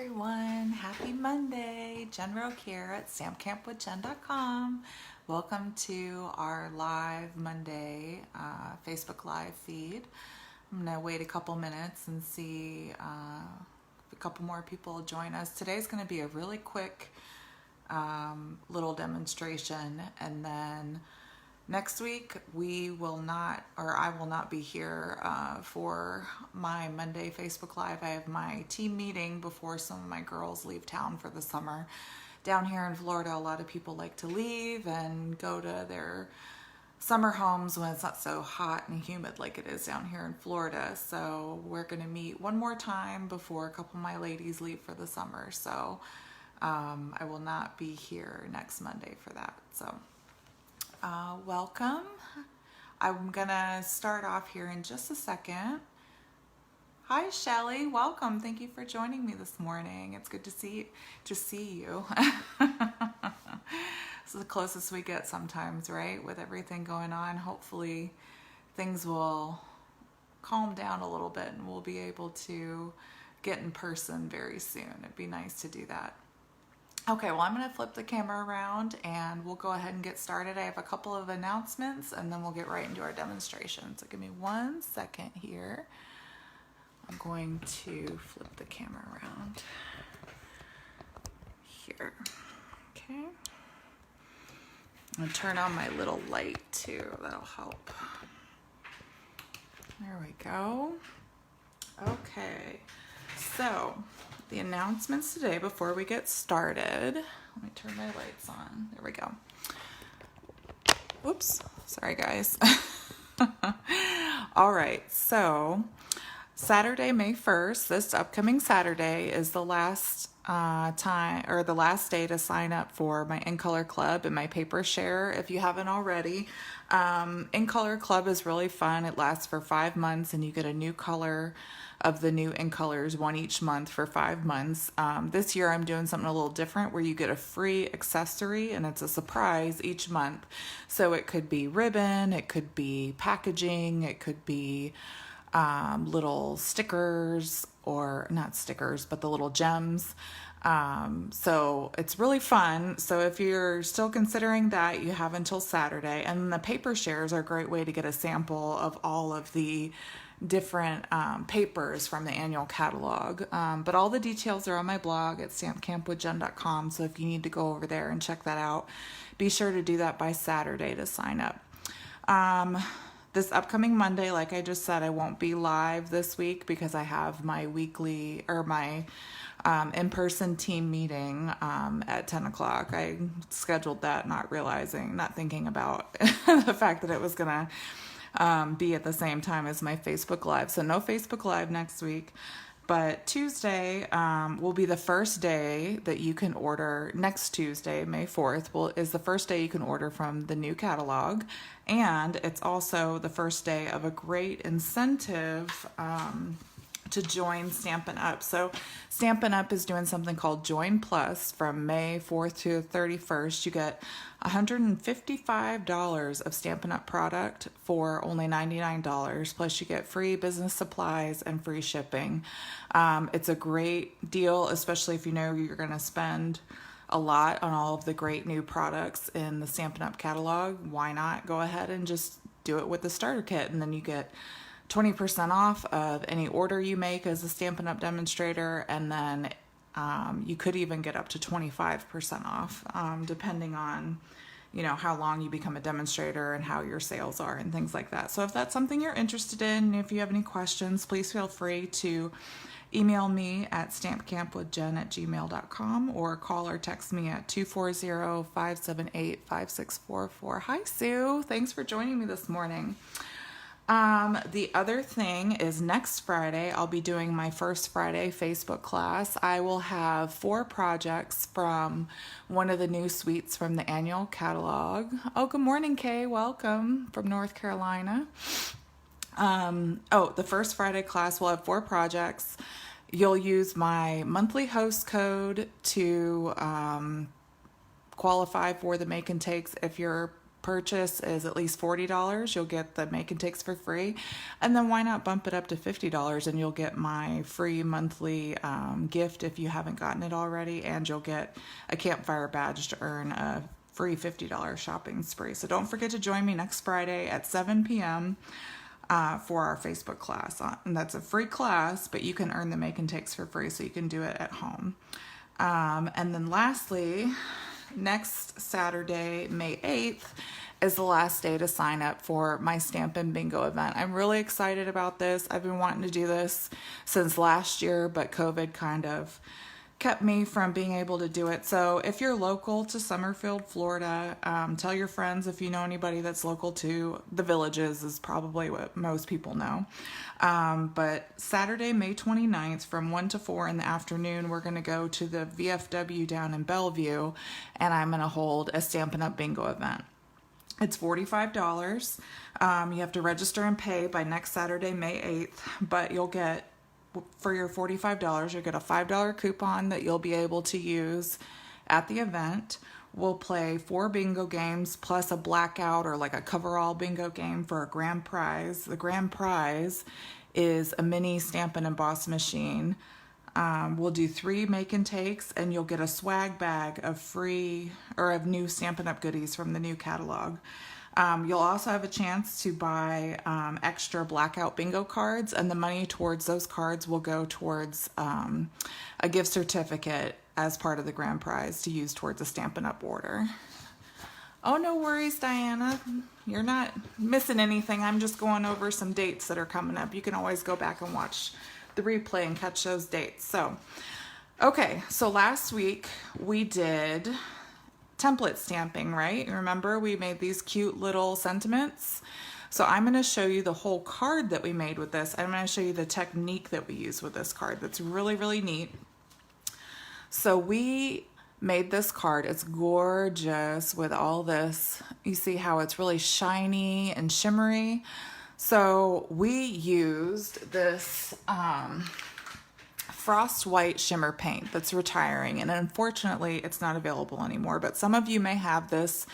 everyone. Happy Monday. Jen Roque here at stampcampwithjen.com. Welcome to our live Monday Facebook Live feed. I'm going to wait a couple minutes and see if a couple more people join us. Today's going to be a really quick little demonstration, and then next week I will not be here for my Monday Facebook Live. I have my team meeting before some of my girls leave town for the summer. Down here in Florida, a lot of people like to leave and go to their summer homes when it's not so hot and humid like it is down here in Florida. So we're going to meet one more time before a couple of my ladies leave for the summer. So I will not be here next Monday for that. So welcome. I'm gonna start off here in just a second. Hi Shelly, welcome. Thank you for joining me this morning. It's good to see you. It's the closest we get sometimes, right? With everything going on. Hopefully things will calm down a little bit and we'll be able to get in person very soon. It'd be nice to do that. Okay, well, I'm going to flip the camera around and we'll go ahead and get started. I have a couple of announcements and then we'll get right into our demonstration. So give me 1 second here. I'm going to flip the camera around here. Okay. I'm going to turn on my little light too. That'll help. There we go. Okay, so the announcements today before we get started. Let me turn my lights on. There we go. Whoops. Sorry, guys. All right. So Saturday, May 1st, this upcoming Saturday is the last the last day to sign up for my In Color Club and my paper share if you haven't already. In Color Club is really fun. It lasts for 5 months and you get a new color of the new In Colors, one each month for 5 months. This year I'm doing something a little different where you get a free accessory and it's a surprise each month. So it could be ribbon, it could be packaging, it could be little stickers, or not stickers, but the little gems. So it's really fun. So if you're still considering that, you have until Saturday. And the paper shares are a great way to get a sample of all of the different papers from the annual catalog. But all the details are on my blog at stampcampwithjen.com. So if you need to go over there and check that out, be sure to do that by Saturday to sign up. This upcoming Monday, like I just said, I won't be live this week because I have my weekly or my in-person team meeting at 10 o'clock. I scheduled that not thinking about the fact that it was going to be at the same time as my Facebook Live. So no Facebook Live next week. But Tuesday will be the first day that you can order. Next Tuesday, May 4th, is the first day you can order from the new catalog. And it's also the first day of a great incentive to join Stampin' Up. So Stampin' Up is doing something called Join Plus from May 4th to 31st. You get $155 of Stampin' Up product for only $99, plus you get free business supplies and free shipping. It's a great deal, especially if you know you're going to spend a lot on all of the great new products in the Stampin' Up catalog. Why not go ahead and just do it with the starter kit, and then you get 20% off of any order you make as a Stampin' Up demonstrator, and then you could even get up to 25% off, depending on, how long you become a demonstrator and how your sales are and things like that. So if that's something you're interested in, if you have any questions, please feel free to email me at stampcampwithjen@gmail.com or call or text me at 240-578-5644. Hi, Sue. Thanks for joining me this morning. The other thing is next Friday, I'll be doing my first Friday Facebook class. I will have 4 projects from one of the new suites from the annual catalog. Oh, good morning, Kay. Welcome from North Carolina. The first Friday class will have 4 projects. You'll use my monthly host code to qualify for the make and takes if you're purchase is at least $40, you'll get the make and takes for free. And then why not bump it up to $50 and you'll get my free monthly gift if you haven't gotten it already, and you'll get a Campfire Badge to earn a free $50 shopping spree. So don't forget to join me next Friday at 7 p.m. For our Facebook class. And that's a free class, but you can earn the make and takes for free, so you can do it at home. And then lastly, next Saturday, May 8th, is the last day to sign up for my Stampin' Bingo event. I'm really excited about this. I've been wanting to do this since last year, but COVID kind of kept me from being able to do it. So if you're local to Summerfield, Florida, tell your friends. If you know anybody that's local to the Villages, is probably what most people know. But Saturday, May 29th from 1 to 4 in the afternoon, we're going to go to the VFW down in Bellevue, and I'm going to hold a Stampin' Up! Bingo event. It's $45. You have to register and pay by next Saturday, May 8th, but you'll get, for your $45, you'll get a $5 coupon that you'll be able to use at the event. We'll play 4 bingo games plus a blackout or like a coverall bingo game for a grand prize. The grand prize is a mini Stampin' Emboss machine. We'll do 3 make and takes, and you'll get a swag bag of free or of new Stampin' Up! Goodies from the new catalog. You'll also have a chance to buy extra blackout bingo cards, and the money towards those cards will go towards a gift certificate as part of the grand prize to use towards a Stampin' Up! Order. Oh, no worries, Diana. You're not missing anything. I'm just going over some dates that are coming up. You can always go back and watch the replay and catch those dates. So, okay, so last week we did template stamping, right? Remember, we made these cute little sentiments. So I'm going to show you the whole card that we made with this. I'm going to show you the technique that we use with this card. That's really, really neat. So we made this card. It's gorgeous with all this. You see how it's really shiny and shimmery. So we used this frost white shimmer paint that's retiring, and unfortunately it's not available anymore, but some of you may have this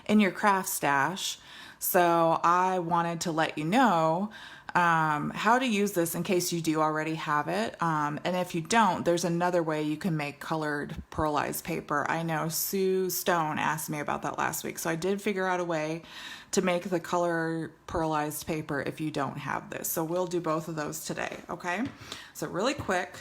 in your craft stash. So I wanted to let you know how to use this in case you do already have it. And if you don't, there's another way you can make colored pearlized paper. I know Sue Stone asked me about that last week, so I did figure out a way to make the color pearlized paper if you don't have this. So we'll do both of those today, okay? So really quick,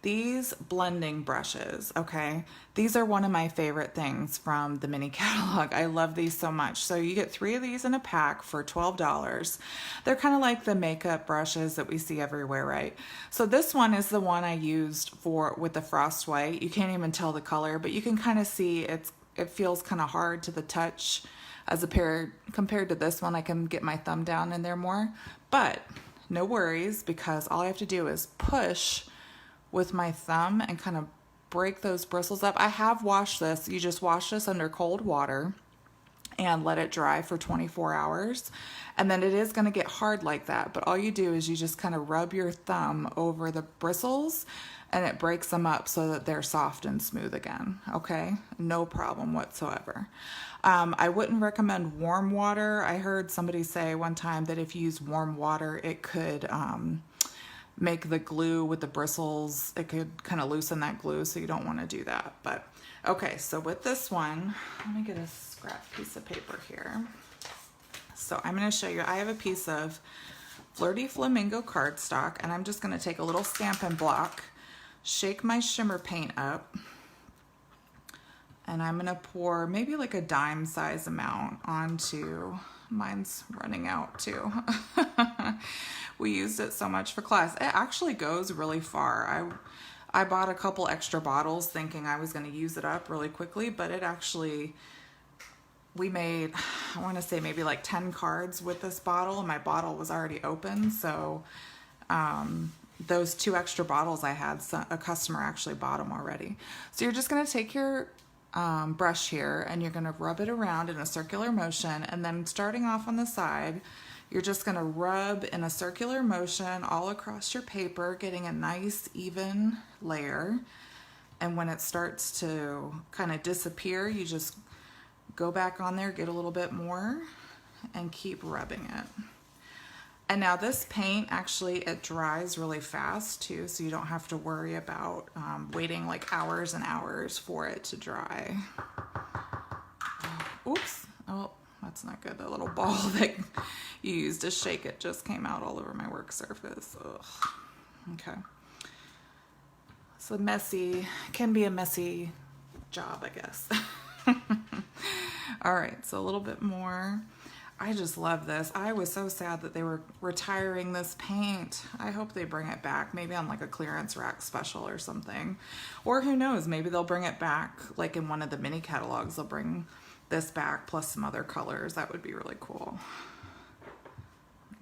these blending brushes, okay? These are one of my favorite things from the mini catalog. I love these so much. So you get 3 of these in a pack for $12. They're kind of like the makeup brushes that we see everywhere, right? So this one is the one I used with the frost white. You can't even tell the color, but you can kind of see it feels kind of hard to the touch compared to this one. I can get my thumb down in there more, but no worries, because all I have to do is push with my thumb and kind of break those bristles up. I have washed this. You just wash this under cold water and let it dry for 24 hours. And then it is going to get hard like that. But all you do is you just kind of rub your thumb over the bristles and it breaks them up so that they're soft and smooth again. Okay? No problem whatsoever. I wouldn't recommend warm water. I heard somebody say one time that if you use warm water, it could make the glue with the bristles, it could kind of loosen that glue, so you don't want to do that. But okay, so with this one, let me get a scrap piece of paper here. So I'm going to show you, I have a piece of Flirty Flamingo cardstock, and I'm just going to take a little Stampin' block, shake my shimmer paint up, and I'm going to pour maybe like a dime size amount onto, mine's running out too. We used it so much for class. It actually goes really far. I bought a couple extra bottles thinking I was going to use it up really quickly, but it actually, we made, I want to say maybe like 10 cards with this bottle, and my bottle was already open. So those 2 extra bottles I had, a customer actually bought them already. So you're just going to take your brush here and you're going to rub it around in a circular motion, and then starting off on the side, you're just going to rub in a circular motion all across your paper, getting a nice even layer. And when it starts to kind of disappear, you just go back on there, get a little bit more, and keep rubbing it. And now this paint, actually, it dries really fast too, so you don't have to worry about waiting like hours and hours for it to dry. Oops, oh, that's not good. The little ball that you used to shake it just came out all over my work surface. Ugh. Okay. So messy, can be a messy job, I guess. All right, so a little bit more. I just love this. I was so sad that they were retiring this paint. I hope they bring it back, maybe on like a clearance rack special or something. Or who knows, maybe they'll bring it back, like in one of the mini catalogs, they'll bring this back plus some other colors. That would be really cool.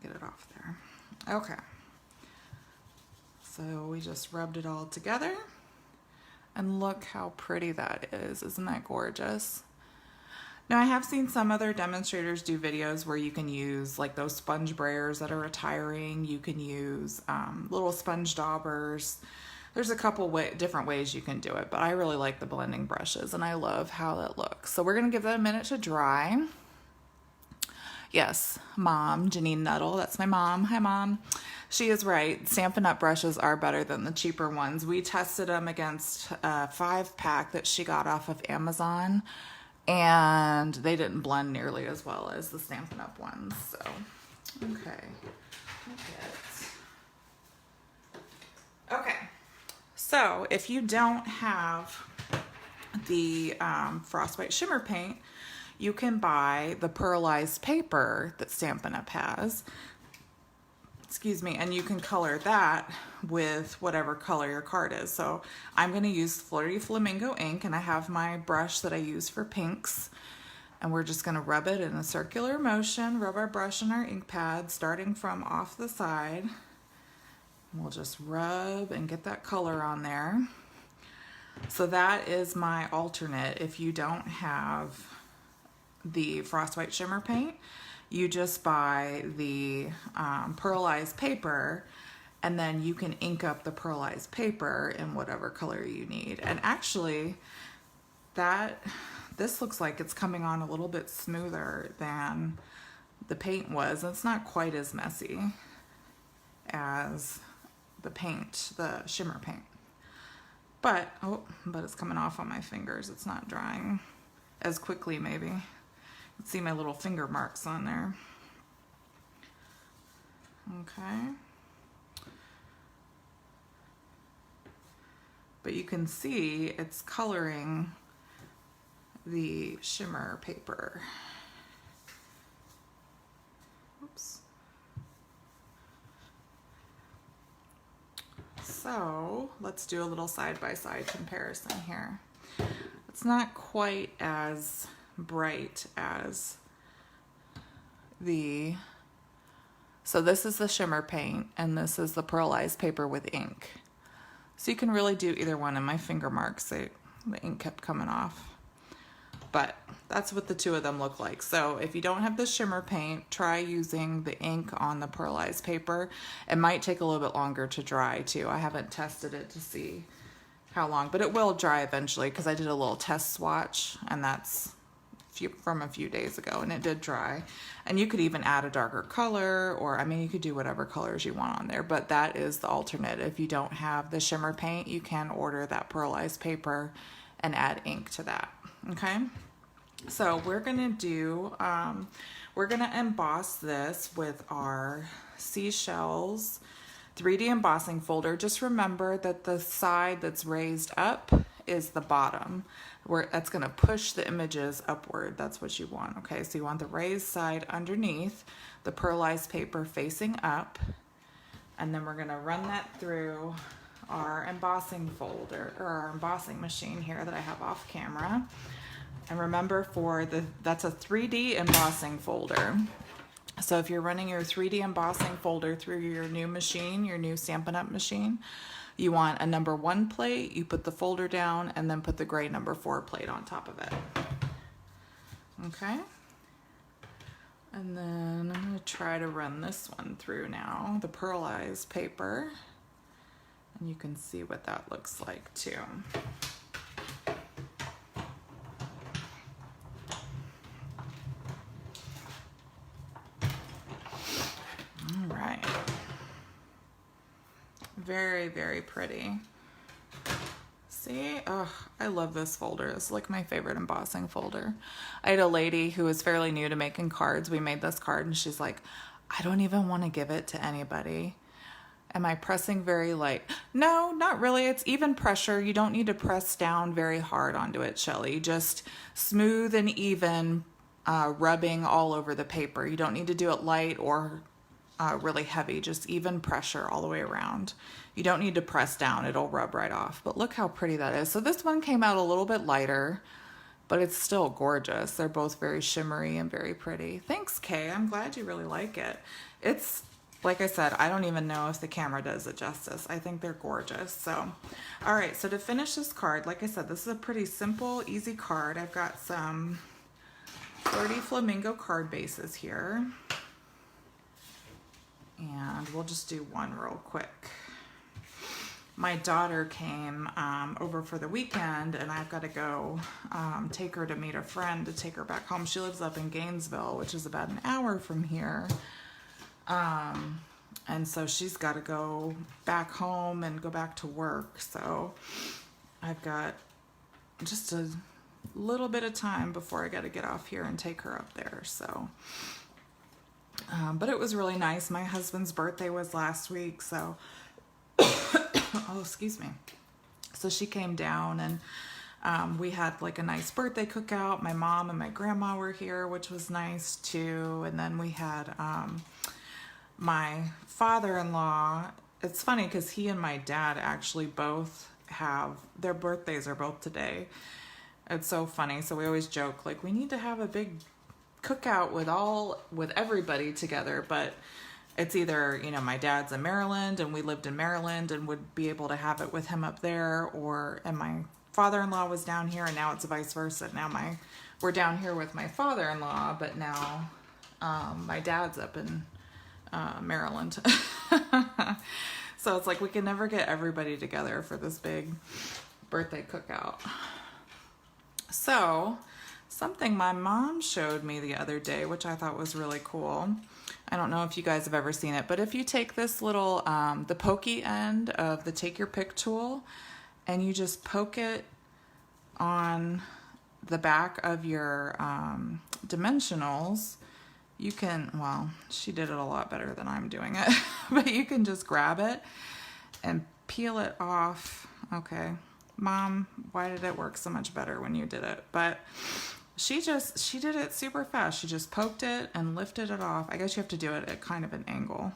Get it off there. Okay. So we just rubbed it all together. And look how pretty that is. Isn't that gorgeous? Now, I have seen some other demonstrators do videos where you can use like those sponge brayers that are retiring. You can use little sponge daubers. There's a couple different ways you can do it, but I really like the blending brushes and I love how that looks. So we're gonna give that a minute to dry. Yes, Mom, Janine Nuttall, that's my mom. Hi, Mom. She is right. Stampin' Up brushes are better than the cheaper ones. We tested them against a 5-pack that she got off of Amazon, and they didn't blend nearly as well as the Stampin' Up ones. So, okay. Okay. So, if you don't have the Frostbite Shimmer Paint, you can buy the Pearlized paper that Stampin' Up has. Excuse me, and you can color that with whatever color your card is. So I'm going to use Flirty Flamingo ink, and I have my brush that I use for pinks, and we're just going to rub it in a circular motion, rub our brush and our ink pad starting from off the side. We'll just rub and get that color on there. So that is my alternate. If you don't have the Frostbite Shimmer Paint, you just buy the Pearlized paper, and then you can ink up the Pearlized paper in whatever color you need. And actually, this looks like it's coming on a little bit smoother than the paint was. It's not quite as messy as the paint, the shimmer paint. But it's coming off on my fingers. It's not drying as quickly, maybe. You can see my little finger marks on there. Okay. But you can see it's coloring the shimmer paper. Oops. So let's do a little side-by-side comparison here. It's not quite as bright as so this is the shimmer paint and this is the Pearlized paper with ink. So you can really do either one, and my finger marks, the ink kept coming off. But that's what the two of them look like. So if you don't have the shimmer paint, try using the ink on the Pearlized paper. It might take a little bit longer to dry too. I haven't tested it to see how long, but it will dry eventually because I did a little test swatch, and that's from a few days ago, and it did dry. And you could even add a darker color, or I mean, you could do whatever colors you want on there, but that is the alternate. If you don't have the shimmer paint, you can order that Pearlized paper and add ink to that. Okay, so we're gonna do we're gonna emboss this with our Seashells 3D embossing folder. Just remember that the side that's raised up is the bottom, where that's going to push the images upward. That's what you want. Okay, so you want the raised side underneath, the Pearlized paper facing up, and then we're going to run that through our embossing folder, or our embossing machine here that I have off camera. And remember, that's a 3D embossing folder. So if you're running your 3D embossing folder through your new machine, your new Stampin' Up machine, you want a number 1 plate, you put the folder down, and then put the gray number 4 plate on top of it. Okay. And then I'm going to try to run this one through now, the Pearlized paper. And you can see what that looks like too. Very, very pretty. See? Oh, I love this folder. It's like my favorite embossing folder. I had a lady who was fairly new to making cards. We made this card and she's like, I don't even want to give it to anybody. Am I pressing very light? No, not really. It's even pressure. You don't need to press down very hard onto it, Shelly. Just smooth and even rubbing all over the paper. You don't need to do it light or really heavy. Just even pressure all the way around. You don't need to press down. It'll rub right off. But look how pretty that is. So this one came out a little bit lighter, but it's still gorgeous. They're both very shimmery and very pretty. Thanks, Kay. I'm glad you really like it. It's, like I said, I don't even know if the camera does it justice. I think they're gorgeous. So, all right, so to finish this card, like I said, this is a pretty simple, easy card. I've got some 30 flamingo card bases here. And we'll just do one real quick. My daughter came over for the weekend, and I've got to go take her to meet a friend to take her back home. She lives up in Gainesville, which is about an hour from here. And so she's got to go back home and go back to work. So I've got just a little bit of time before I got to get off here and take her up there. So, but it was really nice. My husband's birthday was last week, so oh, excuse me. So she came down and we had like a nice birthday cookout. My mom and my grandma were here, which was nice too. And then we had my father-in-law. It's funny because he and my dad actually both have, their birthdays are both today. It's so funny. So we always joke, like, we need to have a big cookout with everybody together, but it's either, you know, my dad's in Maryland and we lived in Maryland and would be able to have it with him up there, and my father-in-law was down here, and now it's vice versa. Now we're down here with my father-in-law, but now my dad's up in Maryland. So it's like we can never get everybody together for this big birthday cookout. So something my mom showed me the other day, which I thought was really cool. I don't know if you guys have ever seen it, but if you take this little, the pokey end of the Take Your Pick tool, and you just poke it on the back of your dimensionals, you can, well, she did it a lot better than I'm doing it, but you can just grab it and peel it off. Okay, Mom, why did it work so much better when you did it? But she did it super fast. She just poked it and lifted it off. I guess you have to do it at kind of an angle.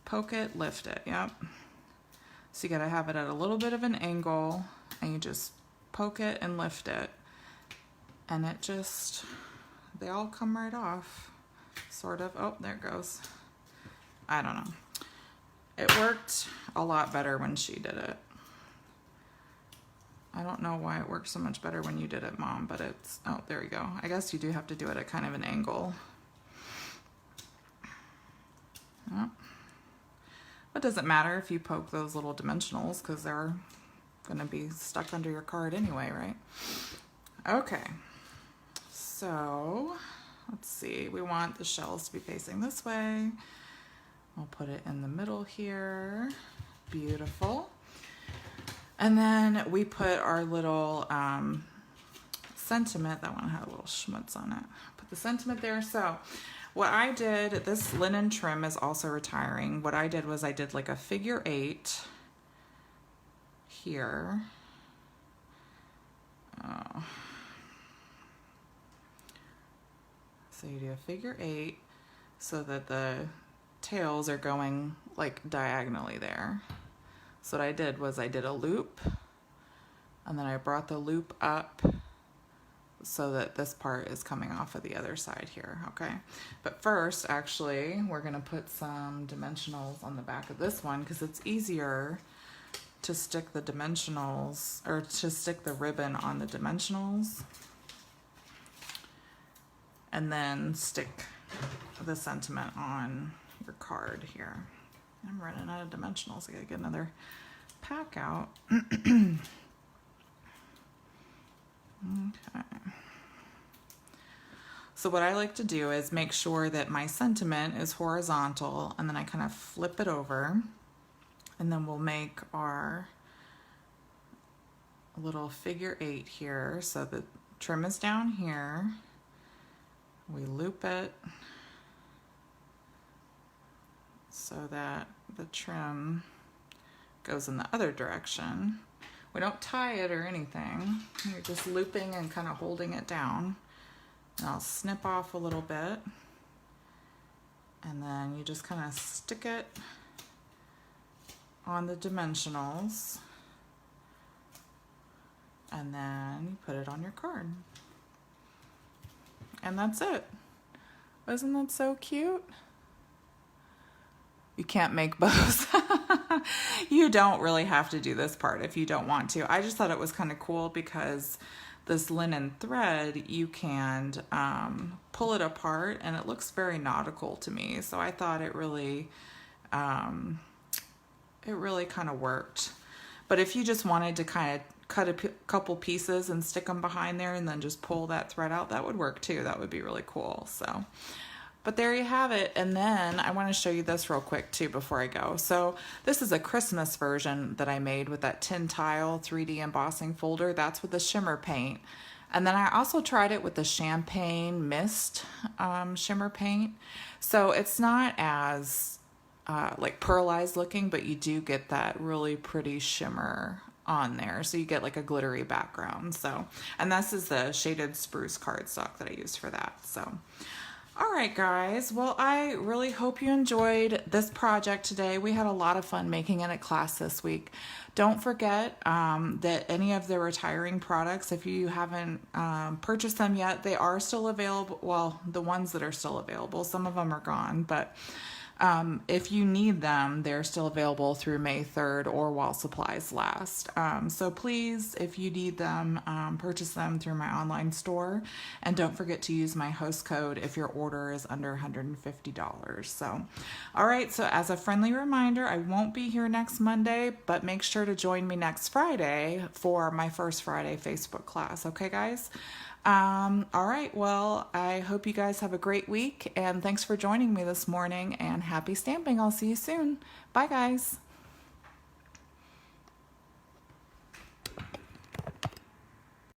Poke it, lift it, yep. So you gotta have it at a little bit of an angle, and you just poke it and lift it. And it just, they all come right off, sort of. Oh, there it goes. I don't know. It worked a lot better when she did it. I don't know why it worked so much better when you did it, Mom, but it's, oh, there you go. I guess you do have to do it at kind of an angle. Yep. It doesn't matter if you poke those little dimensionals because they're going to be stuck under your card anyway, right? Okay. So, let's see. We want the shells to be facing this way. We'll put it in the middle here. Beautiful. And then we put our little sentiment. That one had a little schmutz on it. Put the sentiment there. So what I did, this linen trim is also retiring. What I did was I did like a figure 8 here. Oh. So you do a figure 8 so that the tails are going like diagonally there. So what I did was I did a loop, and then I brought the loop up so that this part is coming off of the other side here, okay? But first, actually, we're gonna put some dimensionals on the back of this one because it's easier to stick the dimensionals, or to stick the ribbon on the dimensionals, and then stick the sentiment on your card here. I'm running out of dimensionals. I gotta get another pack out. Okay. So what I like to do is make sure that my sentiment is horizontal, and then I kind of flip it over, And then we'll make our little figure 8 here. So the trim is down here. We loop it so that the trim goes in the other direction. We don't tie it or anything. You're just looping and kind of holding it down. And I'll snip off a little bit. And then you just kind of stick it on the dimensionals. And then you put it on your card. And that's it. Isn't that so cute? You can't make bows. You don't really have to do this part if you don't want to. I just thought it was kind of cool because this linen thread, you can pull it apart and it looks very nautical to me. So I thought it really kind of worked. But if you just wanted to kind of cut a couple pieces and stick them behind there and then just pull that thread out, that would work too. That would be really cool. So, but there you have it. And then I want to show you this real quick too before I go. So this is a Christmas version that I made with that tin tile 3D embossing folder. That's with the shimmer paint. And then I also tried it with the champagne mist shimmer paint. So it's not as like pearlized looking, but you do get that really pretty shimmer on there. So you get like a glittery background. So, and this is the shaded spruce cardstock that I used for that. So, all right, guys. Well, I really hope you enjoyed this project today. We had a lot of fun making it at class this week. Don't forget that any of the retiring products, if you haven't purchased them yet, they are still available. Well, the ones that are still available, some of them are gone, but if you need them, they're still available through May 3rd or while supplies last. So please, if you need them, purchase them through my online store. And don't forget to use my host code if your order is under $150. So, all right. So as a friendly reminder, I won't be here next Monday, but make sure to join me next Friday for my First Friday Facebook class. Okay, guys? All right. Well, I hope you guys have a great week and thanks for joining me this morning and happy stamping. I'll see you soon. Bye, guys.